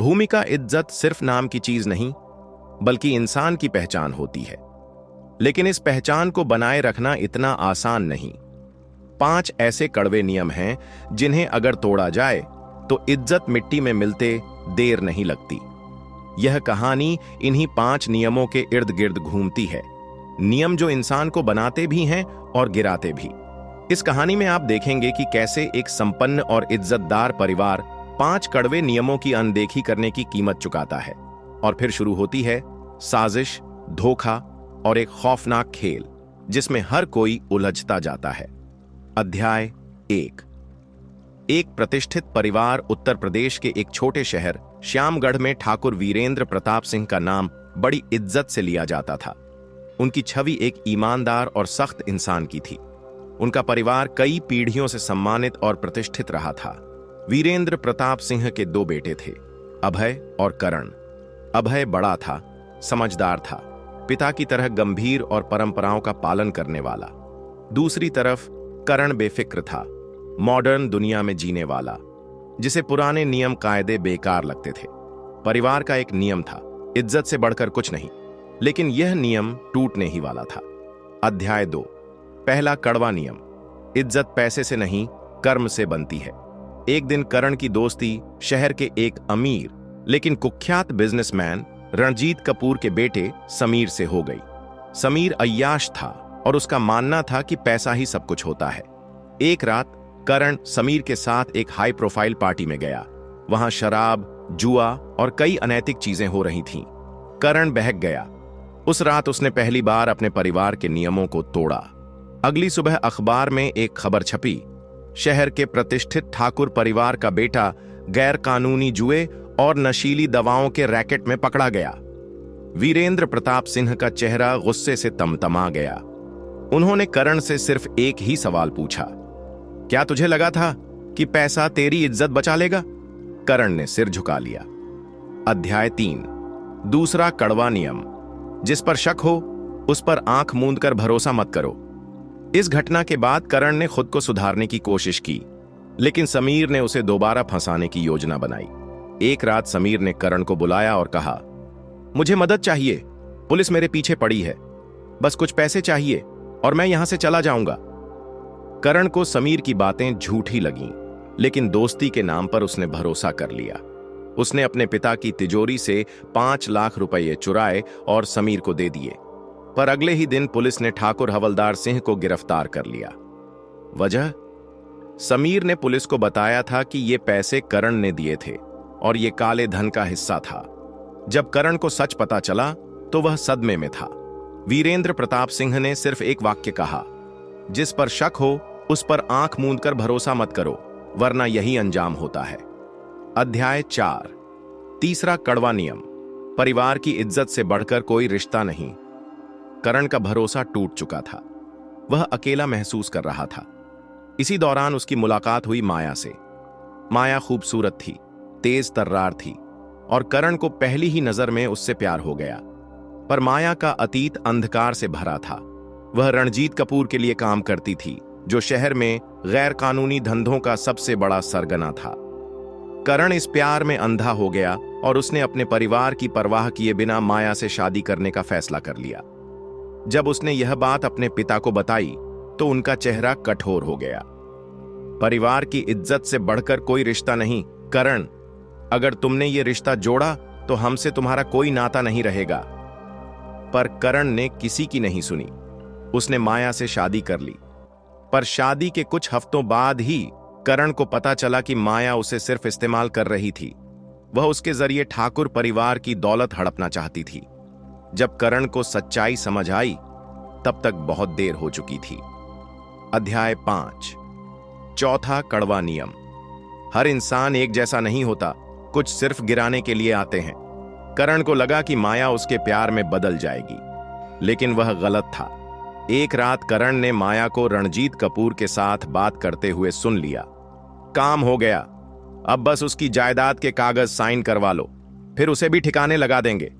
भूमि का इज्जत सिर्फ नाम की चीज नहीं, बल्कि इंसान की पहचान होती है। लेकिन इस पहचान को बनाए रखना इतना आसान नहीं। 5 ऐसे कड़वे नियम हैं जिन्हें अगर तोड़ा जाए तो इज्जत मिट्टी में मिलते देर नहीं लगती। यह कहानी इन्हीं 5 नियमों के इर्द गिर्द घूमती है, नियम जो इंसान को बनाते भी हैं और गिराते भी। इस कहानी में आप देखेंगे कि कैसे एक संपन्न और इज्जतदार परिवार 5 कड़वे नियमों की अनदेखी करने की कीमत चुकाता है। और फिर शुरू होती है साजिश, धोखा और एक खौफनाक खेल जिसमें हर कोई उलझता जाता है। अध्याय 1। एक प्रतिष्ठित परिवार उत्तर प्रदेश के एक छोटे शहर श्यामगढ़ में ठाकुर वीरेंद्र प्रताप सिंह का नाम बड़ी इज्जत से लिया जाता था। उनकी छवि एक ईमानदार और सख्त इंसान की थी। उनका परिवार कई पीढ़ियों से सम्मानित और प्रतिष्ठित रहा था। वीरेंद्र प्रताप सिंह के 2 बेटे थे, अभय और करण। अभय बड़ा था, समझदार था, पिता की तरह गंभीर और परंपराओं का पालन करने वाला। दूसरी तरफ करण बेफिक्र था, मॉडर्न दुनिया में जीने वाला, जिसे पुराने नियम कायदे बेकार लगते थे। परिवार का एक नियम था, इज्जत से बढ़कर कुछ नहीं, लेकिन यह नियम टूटने ही वाला था। अध्याय 2। पहला कड़वा नियम, इज्जत पैसे से नहीं कर्म से बनती है। एक दिन करण की दोस्ती शहर के एक अमीर लेकिन कुख्यात बिजनेसमैन रणजीत कपूर के बेटे समीर से हो गई। समीर अय्याश था और उसका मानना था कि पैसा ही सब कुछ होता है। एक रात करण समीर के साथ एक हाई प्रोफाइल पार्टी में गया। वहां शराब, जुआ और कई अनैतिक चीजें हो रही थीं। करण बहक गया। उस रात उसने पहली बार अपने परिवार के नियमों को तोड़ा। अगली सुबह अखबार में एक खबर छपी, शहर के प्रतिष्ठित ठाकुर परिवार का बेटा गैर कानूनी जुए और नशीली दवाओं के रैकेट में पकड़ा गया। वीरेंद्र प्रताप सिंह का चेहरा गुस्से से तमतमा गया। उन्होंने करण से सिर्फ एक ही सवाल पूछा, क्या तुझे लगा था कि पैसा तेरी इज्जत बचा लेगा? करण ने सिर झुका लिया। अध्याय 3। दूसरा कड़वा नियम, जिस पर शक हो उस पर आंख मूंद कर भरोसा मत करो। इस घटना के बाद करण ने खुद को सुधारने की कोशिश की, लेकिन समीर ने उसे दोबारा फंसाने की योजना बनाई। एक रात समीर ने करण को बुलाया और कहा, मुझे मदद चाहिए, पुलिस मेरे पीछे पड़ी है, बस कुछ पैसे चाहिए और मैं यहां से चला जाऊंगा। करण को समीर की बातें झूठी लगीं, लेकिन दोस्ती के नाम पर उसने भरोसा कर लिया। उसने अपने पिता की तिजोरी से 5 लाख रुपए चुराए और समीर को दे दिए। पर अगले ही दिन पुलिस ने ठाकुर हवलदार सिंह को गिरफ्तार कर लिया। वजह, समीर ने पुलिस को बताया था कि ये पैसे करण ने दिए थे और ये काले धन का हिस्सा था। जब करण को सच पता चला तो वह सदमे में था। वीरेंद्र प्रताप सिंह ने सिर्फ एक वाक्य कहा, जिस पर शक हो उस पर आंख मूंद कर भरोसा मत करो, वरना यही अंजाम होता है। अध्याय 4। तीसरा कड़वा नियम, परिवार की इज्जत से बढ़कर कोई रिश्ता नहीं। करण का भरोसा टूट चुका था। वह अकेला महसूस कर रहा था। इसी दौरान उसकी मुलाकात हुई माया से। माया खूबसूरत थी, तेज तर्रार थी और करण को पहली ही नजर में उससे प्यार हो गया। पर माया का अतीत अंधकार से भरा था। वह रणजीत कपूर के लिए काम करती थी, जो शहर में गैर कानूनी धंधों का सबसे बड़ा सरगना था। करण इस प्यार में अंधा हो गया और उसने अपने परिवार की परवाह किए बिना माया से शादी करने का फैसला कर लिया। जब उसने यह बात अपने पिता को बताई तो उनका चेहरा कठोर हो गया। परिवार की इज्जत से बढ़कर कोई रिश्ता नहीं। करण, अगर तुमने ये रिश्ता जोड़ा तो हमसे तुम्हारा कोई नाता नहीं रहेगा। पर करण ने किसी की नहीं सुनी। उसने माया से शादी कर ली। पर शादी के कुछ हफ्तों बाद ही करण को पता चला कि माया उसे सिर्फ इस्तेमाल कर रही थी। वह उसके जरिए ठाकुर परिवार की दौलत हड़पना चाहती थी। जब करण को सच्चाई समझ आई तब तक बहुत देर हो चुकी थी। अध्याय 5। चौथा कड़वा नियम, हर इंसान एक जैसा नहीं होता, कुछ सिर्फ गिराने के लिए आते हैं। करण को लगा कि माया उसके प्यार में बदल जाएगी, लेकिन वह गलत था। एक रात करण ने माया को रणजीत कपूर के साथ बात करते हुए सुन लिया। काम हो गया, अब बस उसकी जायदाद के कागज साइन करवा लो, फिर उसे भी ठिकाने लगा देंगे।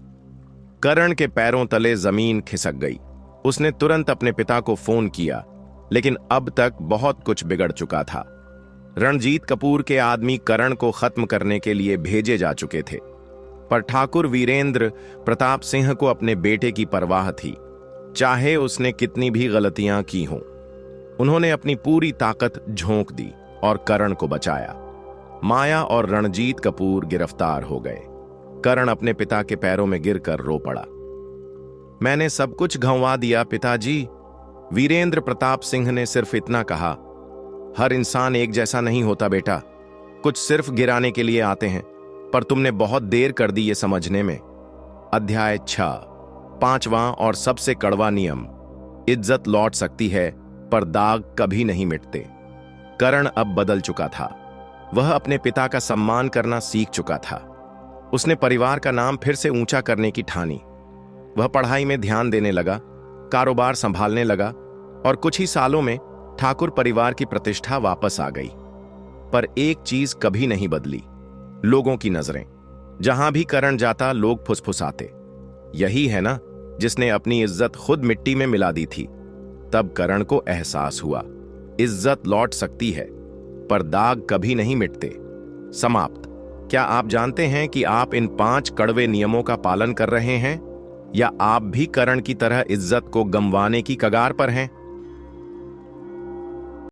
करण के पैरों तले जमीन खिसक गई। उसने तुरंत अपने पिता को फोन किया, लेकिन अब तक बहुत कुछ बिगड़ चुका था। रणजीत कपूर के आदमी करण को खत्म करने के लिए भेजे जा चुके थे। पर ठाकुर वीरेंद्र प्रताप सिंह को अपने बेटे की परवाह थी, चाहे उसने कितनी भी गलतियां की हों। उन्होंने अपनी पूरी ताकत झोंक दी और करण को बचाया। माया और रणजीत कपूर गिरफ्तार हो गए। करण अपने पिता के पैरों में गिरकर रो पड़ा। मैंने सब कुछ गंवा दिया पिताजी। वीरेंद्र प्रताप सिंह ने सिर्फ इतना कहा, हर इंसान एक जैसा नहीं होता बेटा, कुछ सिर्फ गिराने के लिए आते हैं, पर तुमने बहुत देर कर दी ये समझने में। अध्याय 6, 5वां और सबसे कड़वा नियम। इज्जत लौट सकती है पर दाग कभी नहीं मिटते। करण अब बदल चुका था। वह अपने पिता का सम्मान करना सीख चुका था। उसने परिवार का नाम फिर से ऊंचा करने की ठानी। वह पढ़ाई में ध्यान देने लगा, कारोबार संभालने लगा और कुछ ही सालों में ठाकुर परिवार की प्रतिष्ठा वापस आ गई। पर एक चीज कभी नहीं बदली, लोगों की नजरें। जहां भी करण जाता लोग फुसफुसाते, यही है ना जिसने अपनी इज्जत खुद मिट्टी में मिला दी थी। तब करण को एहसास हुआ, इज्जत लौट सकती है पर दाग कभी नहीं मिटते। समाप्त। क्या आप जानते हैं कि आप इन 5 कड़वे नियमों का पालन कर रहे हैं, या आप भी करण की तरह इज्जत को गंवाने की कगार पर हैं?